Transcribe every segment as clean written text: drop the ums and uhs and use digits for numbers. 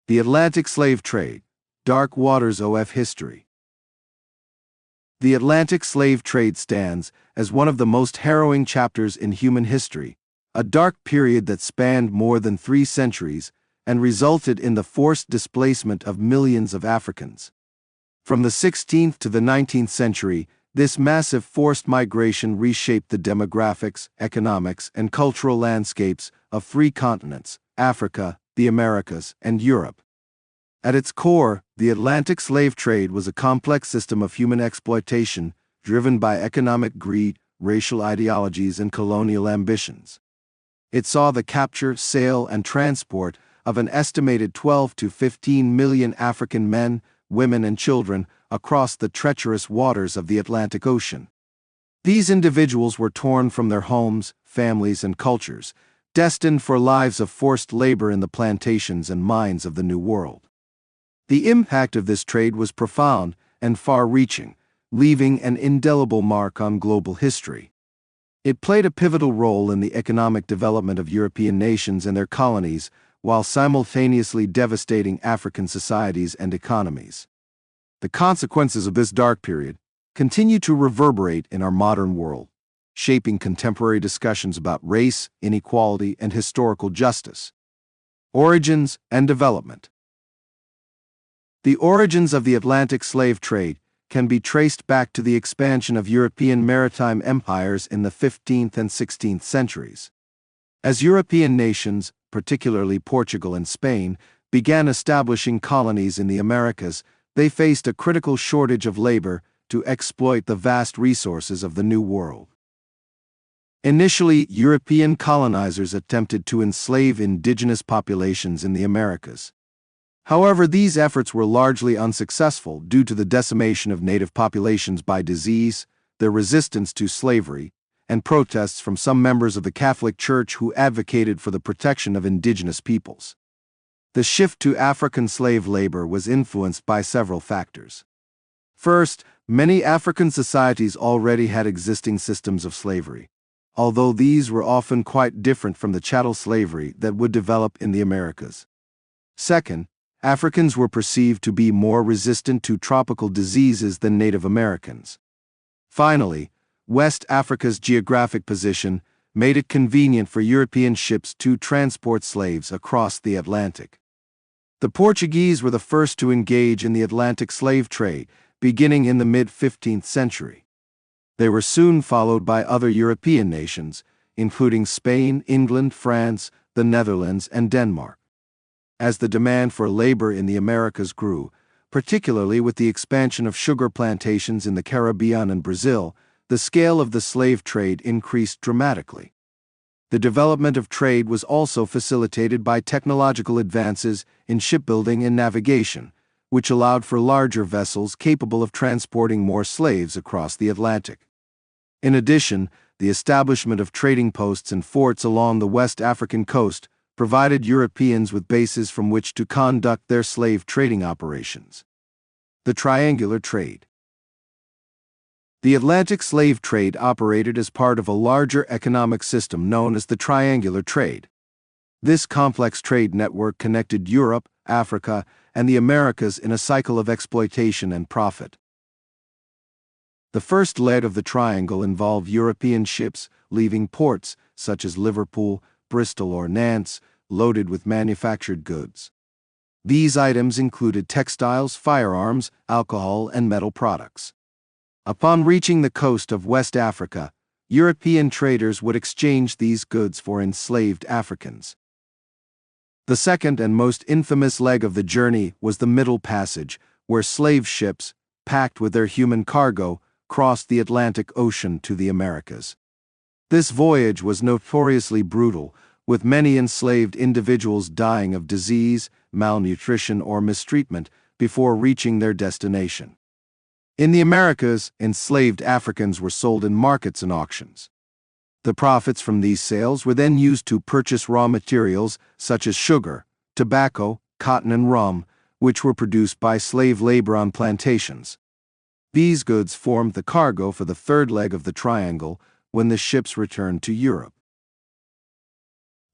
The Atlantic Slave Trade, Dark Waters of History. The Atlantic slave trade stands as one of the most harrowing chapters in human history, a dark period that spanned more than 3 centuries and resulted in the forced displacement of millions of Africans. From the 16th to the 19th century, this massive forced migration reshaped the demographics, economics, and cultural landscapes of 3 continents: Africa, the Americas, and Europe. At its core, the Atlantic slave trade was a complex system of human exploitation driven by economic greed, racial ideologies, and colonial ambitions. It saw the capture, sale, and transport of an estimated 12 to 15 million African men, women, and children across the treacherous waters of the Atlantic Ocean. These individuals were torn from their homes, families, and cultures, destined for lives of forced labor in the plantations and mines of the New World. The impact of this trade was profound and far-reaching, leaving an indelible mark on global history. It played a pivotal role in the economic development of European nations and their colonies, while simultaneously devastating African societies and economies. The consequences of this dark period continue to reverberate in our modern world, shaping contemporary discussions about race, inequality, and historical justice. Origins and development. The origins of the Atlantic slave trade can be traced back to the expansion of European maritime empires in the 15th and 16th centuries. As European nations, particularly Portugal and Spain, began establishing colonies in the Americas, they faced a critical shortage of labor to exploit the vast resources of the New World. Initially, European colonizers attempted to enslave indigenous populations in the Americas. However, these efforts were largely unsuccessful due to the decimation of native populations by disease, their resistance to slavery, and protests from some members of the Catholic Church who advocated for the protection of indigenous peoples. The shift to African slave labor was influenced by several factors. First, many African societies already had existing systems of slavery, although these were often quite different from the chattel slavery that would develop in the Americas. Second, Africans were perceived to be more resistant to tropical diseases than Native Americans. Finally, West Africa's geographic position made it convenient for European ships to transport slaves across the Atlantic. The Portuguese were the first to engage in the Atlantic slave trade, beginning in the mid-15th century. They were soon followed by other European nations, including Spain, England, France, the Netherlands, and Denmark. As the demand for labor in the Americas grew, particularly with the expansion of sugar plantations in the Caribbean and Brazil, the scale of the slave trade increased dramatically. The development of trade was also facilitated by technological advances in shipbuilding and navigation, which allowed for larger vessels capable of transporting more slaves across the Atlantic. In addition, the establishment of trading posts and forts along the West African coast provided Europeans with bases from which to conduct their slave trading operations. The triangular trade. The Atlantic slave trade operated as part of a larger economic system known as the triangular trade. This complex trade network connected Europe, Africa, and the Americas in a cycle of exploitation and profit. The first leg of the triangle involved European ships leaving ports such as Liverpool, Bristol, or Nantes, loaded with manufactured goods. These items included textiles, firearms, alcohol, and metal products. Upon reaching the coast of West Africa, European traders would exchange these goods for enslaved Africans. The second and most infamous leg of the journey was the Middle Passage, where slave ships, packed with their human cargo, crossed the Atlantic Ocean to the Americas. This voyage was notoriously brutal, with many enslaved individuals dying of disease, malnutrition, or mistreatment before reaching their destination. In the Americas, enslaved Africans were sold in markets and auctions. The profits from these sales were then used to purchase raw materials such as sugar, tobacco, cotton, and rum, which were produced by slave labor on plantations. These goods formed the cargo for the third leg of the triangle when the ships returned to Europe.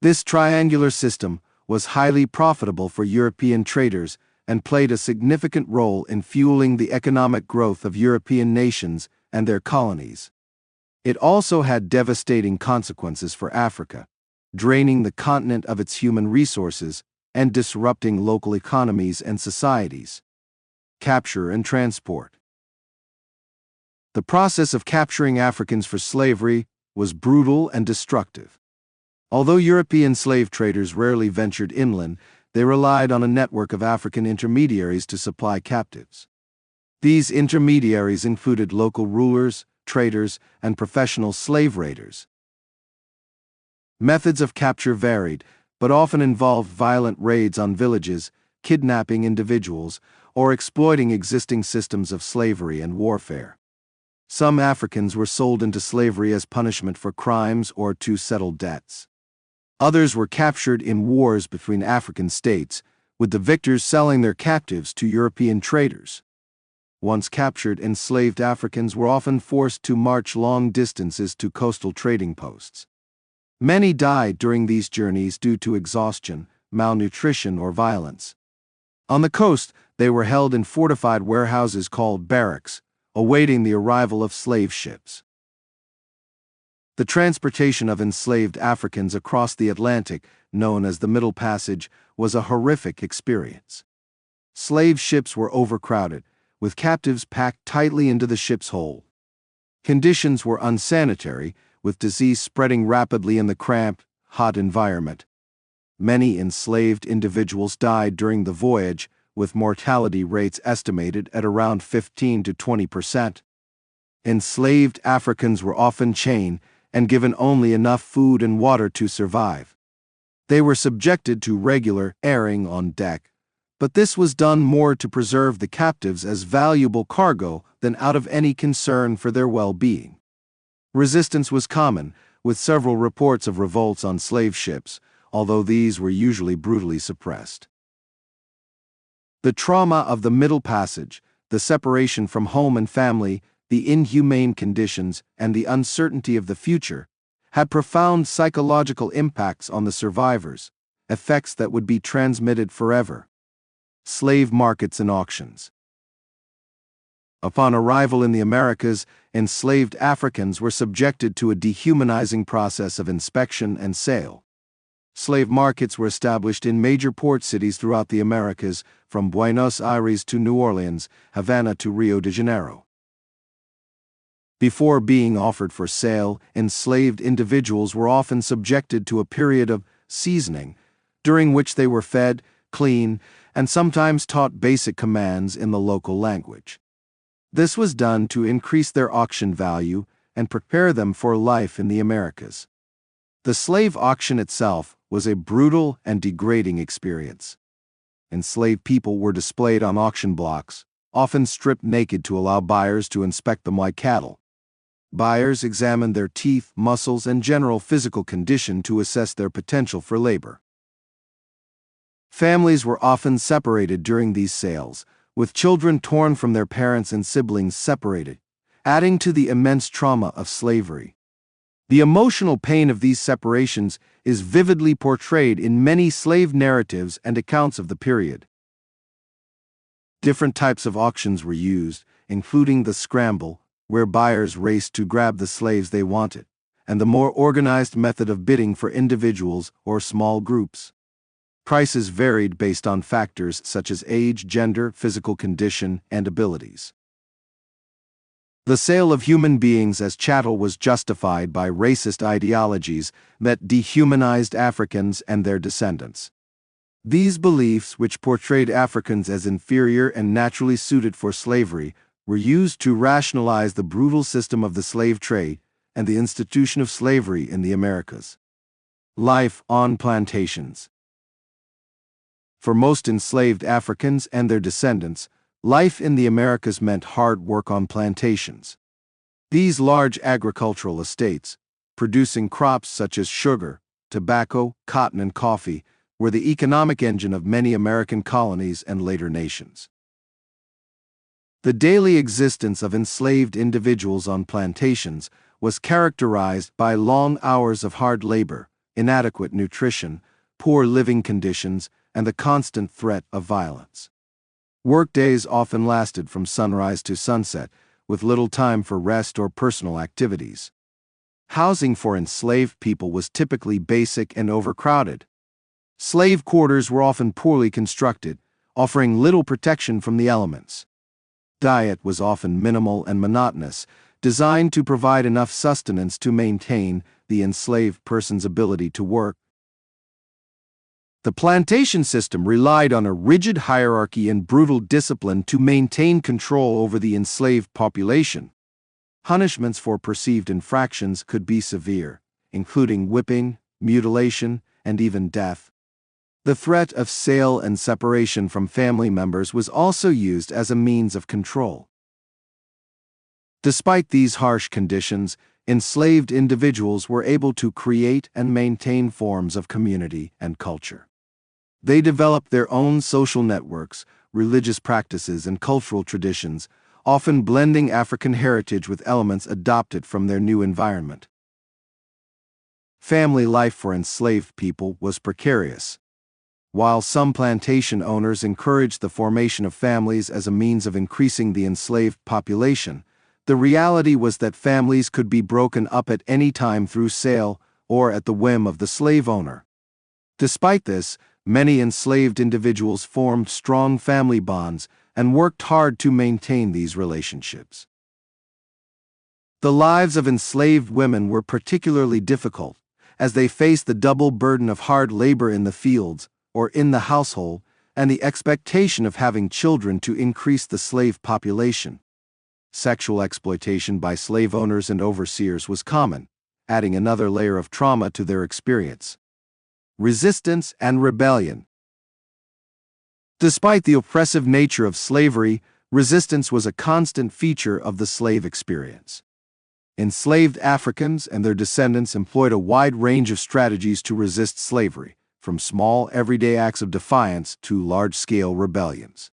This triangular system, was highly profitable for European traders and played a significant role in fueling the economic growth of European nations and their colonies. It also had devastating consequences for Africa, draining the continent of its human resources and disrupting local economies and societies. Capture and transport. The process of capturing Africans for slavery was brutal and destructive. Although European slave traders rarely ventured inland, they relied on a network of African intermediaries to supply captives. These intermediaries included local rulers, traders, and professional slave raiders. Methods of capture varied, but often involved violent raids on villages, kidnapping individuals, or exploiting existing systems of slavery and warfare. Some Africans were sold into slavery as punishment for crimes or to settle debts. Others were captured in wars between African states, with the victors selling their captives to European traders. Once captured, enslaved Africans were often forced to march long distances to coastal trading posts. Many died during these journeys due to exhaustion, malnutrition, or violence. On the coast, they were held in fortified warehouses called barracks, awaiting the arrival of slave ships. The transportation of enslaved Africans across the Atlantic, known as the Middle Passage, was a horrific experience. Slave ships were overcrowded, with captives packed tightly into the ship's hold. Conditions were unsanitary, with disease spreading rapidly in the cramped, hot environment. Many enslaved individuals died during the voyage, with mortality rates estimated at around 15 to 20%. Enslaved Africans were often chained and given only enough food and water to survive. They were subjected to regular airing on deck, but this was done more to preserve the captives as valuable cargo than out of any concern for their well-being. Resistance was common, with several reports of revolts on slave ships, although these were usually brutally suppressed. The trauma of the Middle Passage, the separation from home and family, the inhumane conditions, and the uncertainty of the future had profound psychological impacts on the survivors, effects that would be transmitted forever. Slave markets and auctions. Upon arrival in the Americas, enslaved Africans were subjected to a dehumanizing process of inspection and sale. Slave markets were established in major port cities throughout the Americas, from Buenos Aires to New Orleans, Havana to Rio de Janeiro. Before being offered for sale, enslaved individuals were often subjected to a period of seasoning, during which they were fed, cleaned, and sometimes taught basic commands in the local language. This was done to increase their auction value and prepare them for life in the Americas. The slave auction itself was a brutal and degrading experience. Enslaved people were displayed on auction blocks, often stripped naked to allow buyers to inspect them like cattle. Buyers examined their teeth, muscles, and general physical condition to assess their potential for labor. Families were often separated during these sales, with children torn from their parents and siblings separated, adding to the immense trauma of slavery. The emotional pain of these separations is vividly portrayed in many slave narratives and accounts of the period. Different types of auctions were used, including the scramble, where buyers raced to grab the slaves they wanted, and the more organized method of bidding for individuals or small groups. Prices varied based on factors such as age, gender, physical condition, and abilities. The sale of human beings as chattel was justified by racist ideologies that dehumanized Africans and their descendants. These beliefs, which portrayed Africans as inferior and naturally suited for slavery, were used to rationalize the brutal system of the slave trade and the institution of slavery in the Americas. Life on plantations. For most enslaved Africans and their descendants, life in the Americas meant hard work on plantations. These large agricultural estates, producing crops such as sugar, tobacco, cotton, and coffee, were the economic engine of many American colonies and later nations. The daily existence of enslaved individuals on plantations was characterized by long hours of hard labor, inadequate nutrition, poor living conditions and the constant threat of violence. Workdays often lasted from sunrise to sunset, with little time for rest or personal activities. Housing for enslaved people was typically basic and overcrowded. Slave quarters were often poorly constructed, offering little protection from the elements. Diet was often minimal and monotonous, designed to provide enough sustenance to maintain the enslaved person's ability to work. The plantation system relied on a rigid hierarchy and brutal discipline to maintain control over the enslaved population. Punishments for perceived infractions could be severe, including whipping, mutilation, and even death. The threat of sale and separation from family members was also used as a means of control. Despite these harsh conditions, enslaved individuals were able to create and maintain forms of community and culture. They developed their own social networks, religious practices, and cultural traditions, often blending African heritage with elements adopted from their new environment. Family life for enslaved people was precarious. While some plantation owners encouraged the formation of families as a means of increasing the enslaved population, the reality was that families could be broken up at any time through sale or at the whim of the slave owner. Despite this, many enslaved individuals formed strong family bonds and worked hard to maintain these relationships. The lives of enslaved women were particularly difficult, as they faced the double burden of hard labor in the fields or in the household and the expectation of having children to increase the slave population. Sexual exploitation by slave owners and overseers was common, adding another layer of trauma to their experience. Resistance and rebellion. Despite the oppressive nature of slavery, resistance was a constant feature of the slave experience. Enslaved Africans and their descendants employed a wide range of strategies to resist slavery, from small everyday acts of defiance to large-scale rebellions.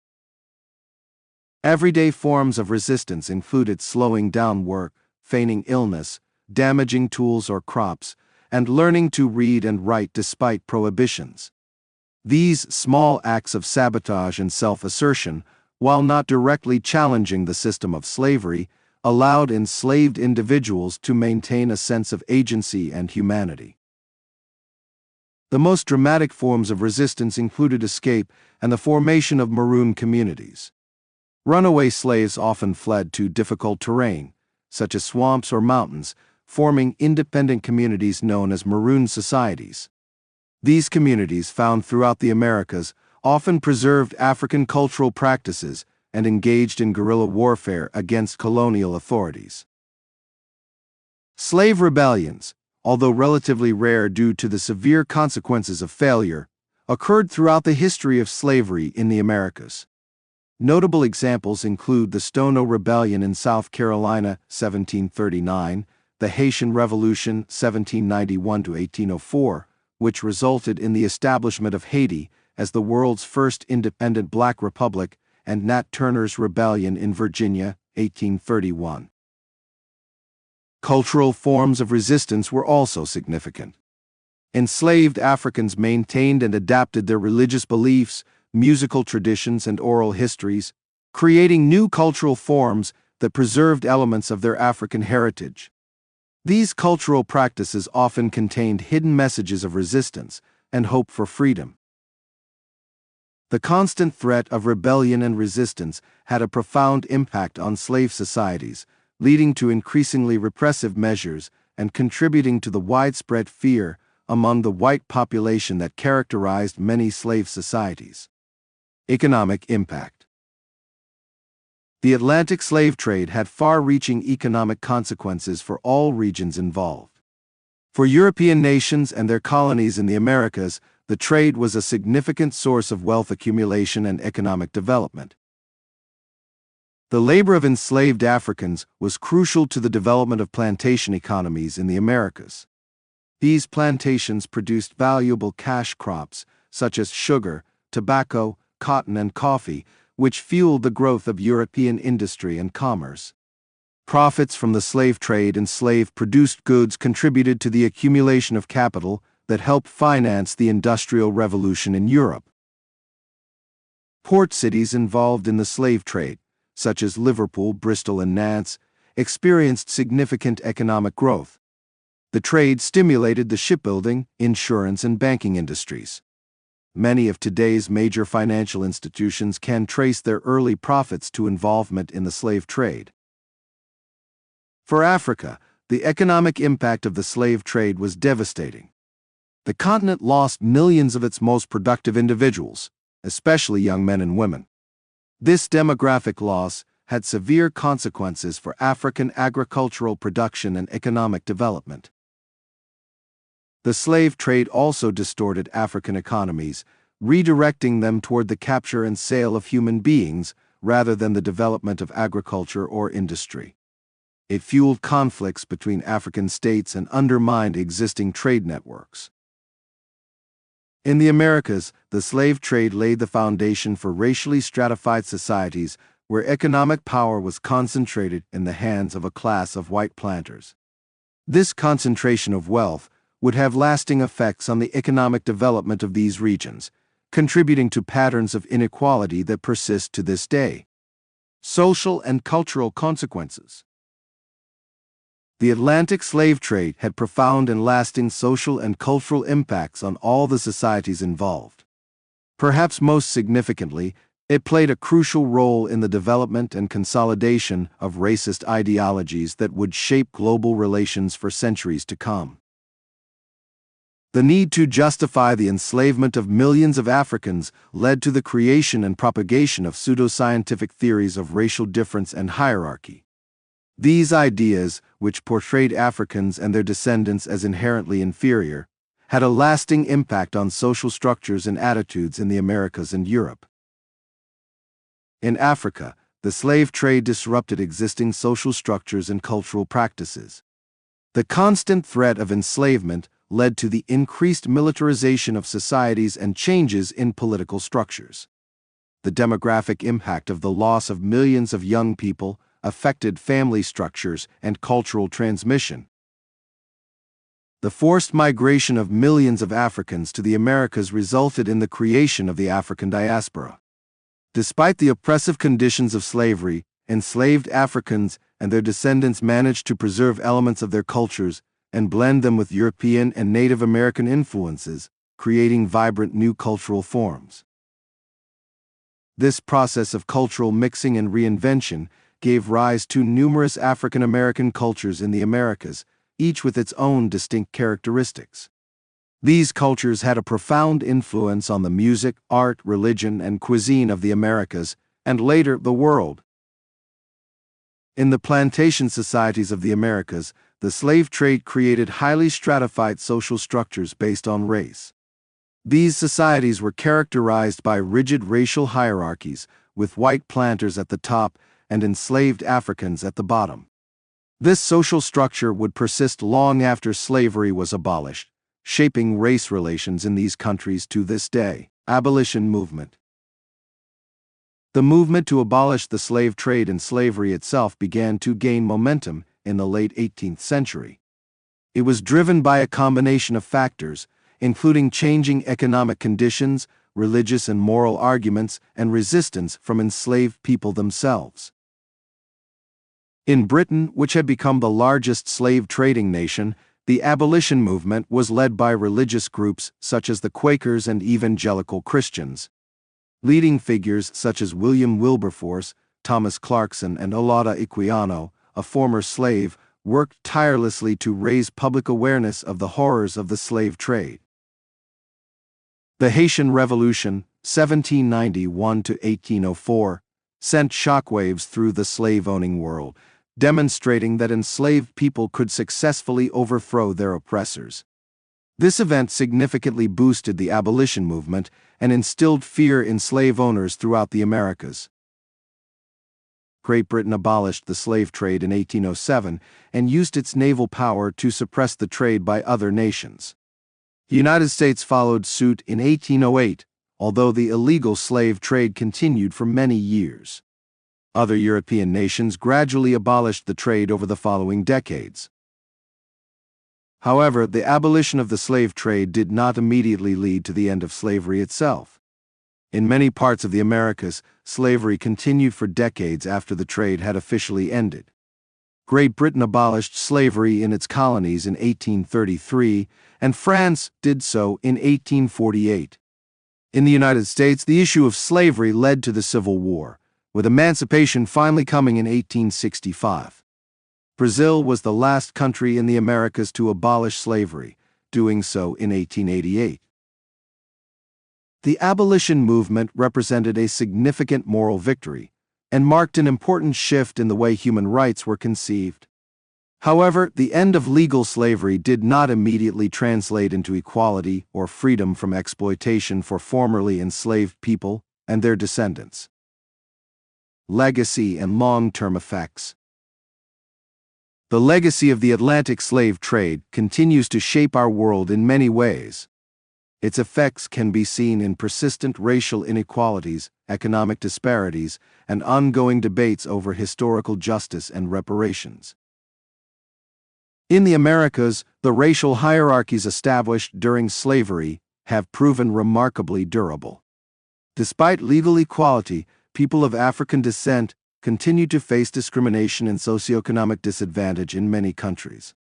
Everyday forms of resistance included slowing down work, feigning illness, damaging tools or crops, and learning to read and write despite prohibitions. These small acts of sabotage and self-assertion, while not directly challenging the system of slavery, allowed enslaved individuals to maintain a sense of agency and humanity. The most dramatic forms of resistance included escape and the formation of maroon communities. Runaway slaves often fled to difficult terrain, such as swamps or mountains, forming independent communities known as maroon societies. These communities, found throughout the Americas, often preserved African cultural practices and engaged in guerrilla warfare against colonial authorities. Slave rebellions, although relatively rare due to the severe consequences of failure, occurred throughout the history of slavery in the Americas. Notable examples include the Stono Rebellion in South Carolina, 1739, the Haitian Revolution, 1791–1804, which resulted in the establishment of Haiti as the world's first independent black republic, and Nat Turner's Rebellion in Virginia, 1831. Cultural forms of resistance were also significant. Enslaved Africans maintained and adapted their religious beliefs, musical traditions, and oral histories, creating new cultural forms that preserved elements of their African heritage. These cultural practices often contained hidden messages of resistance and hope for freedom. The constant threat of rebellion and resistance had a profound impact on slave societies, leading to increasingly repressive measures and contributing to the widespread fear among the white population that characterized many slave societies. Economic impact. The Atlantic slave trade had far-reaching economic consequences for all regions involved. For European nations and their colonies in the Americas, the trade was a significant source of wealth accumulation and economic development. The labor of enslaved Africans was crucial to the development of plantation economies in the Americas. These plantations produced valuable cash crops, such as sugar, tobacco, cotton, and coffee, which fueled the growth of European industry and commerce. Profits from the slave trade and slave-produced goods contributed to the accumulation of capital, that helped finance the Industrial Revolution in Europe. Port cities involved in the slave trade, such as Liverpool, Bristol, and Nantes, experienced significant economic growth. The trade stimulated the shipbuilding, insurance, and banking industries. Many of today's major financial institutions can trace their early profits to involvement in the slave trade. For Africa, the economic impact of the slave trade was devastating. The continent lost millions of its most productive individuals, especially young men and women. This demographic loss had severe consequences for African agricultural production and economic development. The slave trade also distorted African economies, redirecting them toward the capture and sale of human beings rather than the development of agriculture or industry. It fueled conflicts between African states and undermined existing trade networks. In the Americas, the slave trade laid the foundation for racially stratified societies where economic power was concentrated in the hands of a class of white planters. This concentration of wealth would have lasting effects on the economic development of these regions, contributing to patterns of inequality that persist to this day. Social and cultural consequences. The Atlantic slave trade had profound and lasting social and cultural impacts on all the societies involved. Perhaps most significantly, it played a crucial role in the development and consolidation of racist ideologies that would shape global relations for centuries to come. The need to justify the enslavement of millions of Africans led to the creation and propagation of pseudoscientific theories of racial difference and hierarchy. These ideas, which portrayed Africans and their descendants as inherently inferior, had a lasting impact on social structures and attitudes in the Americas and Europe. In Africa, the slave trade disrupted existing social structures and cultural practices. The constant threat of enslavement led to the increased militarization of societies and changes in political structures. The demographic impact of the loss of millions of young people affected family structures and cultural transmission. The forced migration of millions of Africans to the Americas resulted in the creation of the African diaspora. Despite the oppressive conditions of slavery, enslaved Africans and their descendants managed to preserve elements of their cultures and blend them with European and Native American influences, creating vibrant new cultural forms. This process of cultural mixing and reinvention gave rise to numerous African American cultures in the Americas, each with its own distinct characteristics. These cultures had a profound influence on the music, art, religion, and cuisine of the Americas, and later the world. In the plantation societies of the Americas, the slave trade created highly stratified social structures based on race. These societies were characterized by rigid racial hierarchies, with white planters at the top and enslaved Africans at the bottom. This social structure would persist long after slavery was abolished, shaping race relations in these countries to this day. Abolition movement. The movement to abolish the slave trade and slavery itself began to gain momentum in the late 18th century. It was driven by a combination of factors, including changing economic conditions, religious and moral arguments, and resistance from enslaved people themselves. In Britain, which had become the largest slave trading nation, the abolition movement was led by religious groups such as the Quakers and evangelical Christians. Leading figures such as William Wilberforce, Thomas Clarkson, and Olaudah Equiano, a former slave, worked tirelessly to raise public awareness of the horrors of the slave trade. The Haitian Revolution, 1791 to 1804, sent shockwaves through the slave-owning world, demonstrating that enslaved people could successfully overthrow their oppressors. This event significantly boosted the abolition movement and instilled fear in slave owners throughout the Americas. Great Britain abolished the slave trade in 1807 and used its naval power to suppress the trade by other nations. The United States followed suit in 1808, although the illegal slave trade continued for many years. Other European nations gradually abolished the trade over the following decades. However, the abolition of the slave trade did not immediately lead to the end of slavery itself. In many parts of the Americas, slavery continued for decades after the trade had officially ended. Great Britain abolished slavery in its colonies in 1833, and France did so in 1848. In the United States, the issue of slavery led to the Civil War, with emancipation finally coming in 1865. Brazil was the last country in the Americas to abolish slavery, doing so in 1888. The abolition movement represented a significant moral victory and marked an important shift in the way human rights were conceived. However, the end of legal slavery did not immediately translate into equality or freedom from exploitation for formerly enslaved people and their descendants. Legacy and long-term effects. The legacy of the Atlantic slave trade continues to shape our world in many ways. Its effects can be seen in persistent racial inequalities, economic disparities, and ongoing debates over historical justice and reparations. In the Americas, the racial hierarchies established during slavery have proven remarkably durable. Despite legal equality, people of African descent continue to face discrimination and socioeconomic disadvantage in many countries.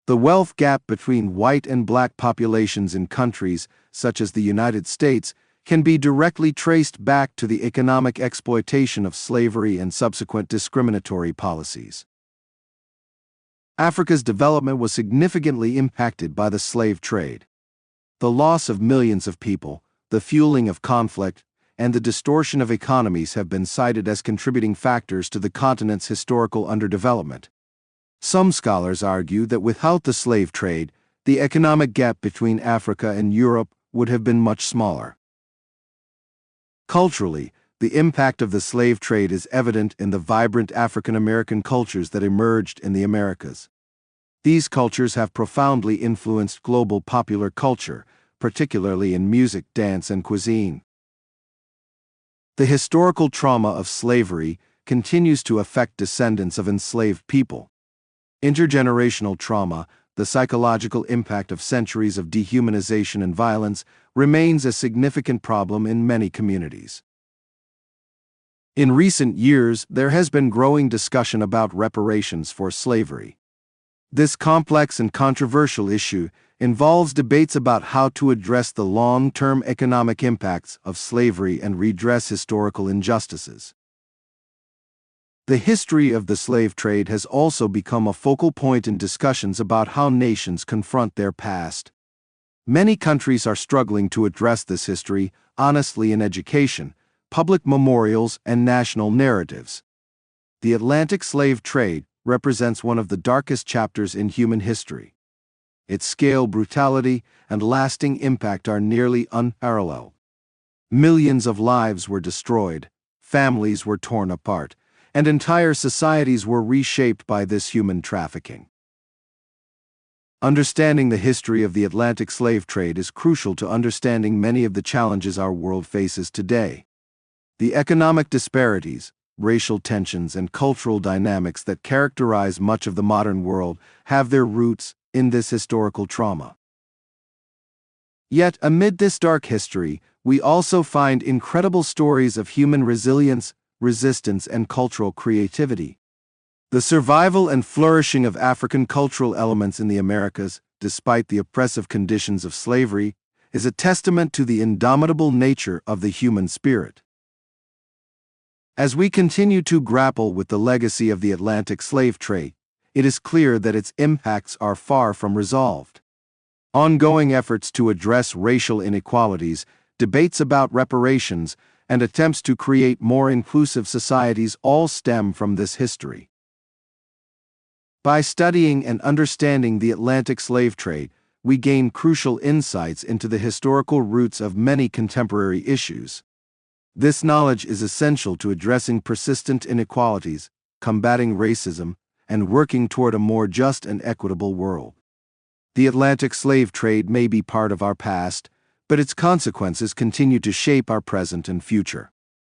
The wealth gap between white and black populations in countries such as the United States can be directly traced back to the economic exploitation of slavery and subsequent discriminatory policies. Africa's development was significantly impacted by the slave trade. The loss of millions of people, the fueling of conflict, and the distortion of economies have been cited as contributing factors to the continent's historical underdevelopment. Some scholars argue that without the slave trade, the economic gap between Africa and Europe would have been much smaller. Culturally, the impact of the slave trade is evident in the vibrant African American cultures that emerged in the Americas. These cultures have profoundly influenced global popular culture, particularly in music, dance, and cuisine. The historical trauma of slavery continues to affect descendants of enslaved people. Intergenerational trauma, the psychological impact of centuries of dehumanization and violence, remains a significant problem in many communities. In recent years, there has been growing discussion about reparations for slavery. This complex and controversial issue involves debates about how to address the long-term economic impacts of slavery and redress historical injustices. The history of the slave trade has also become a focal point in discussions about how nations confront their past. Many countries are struggling to address this history honestly in education, public memorials, and national narratives. The Atlantic slave trade represents one of the darkest chapters in human history. Its scale, brutality, and lasting impact are nearly unparalleled. Millions of lives were destroyed, families were torn apart, and entire societies were reshaped by this human trafficking. Understanding the history of the Atlantic slave trade is crucial to understanding many of the challenges our world faces today. The economic disparities, racial tensions, and cultural dynamics that characterize much of the modern world have their roots in this historical trauma. Yet, amid this dark history, we also find incredible stories of human resilience, resistance, and cultural creativity. The survival and flourishing of African cultural elements in the Americas, despite the oppressive conditions of slavery, is a testament to the indomitable nature of the human spirit. As we continue to grapple with the legacy of the Atlantic slave trade, it is clear that its impacts are far from resolved. Ongoing efforts to address racial inequalities, debates about reparations, and attempts to create more inclusive societies all stem from this history. By studying and understanding the Atlantic slave trade, we gain crucial insights into the historical roots of many contemporary issues. This knowledge is essential to addressing persistent inequalities, combating racism, and working toward a more just and equitable world. The Atlantic slave trade may be part of our past, but its consequences continue to shape our present and future.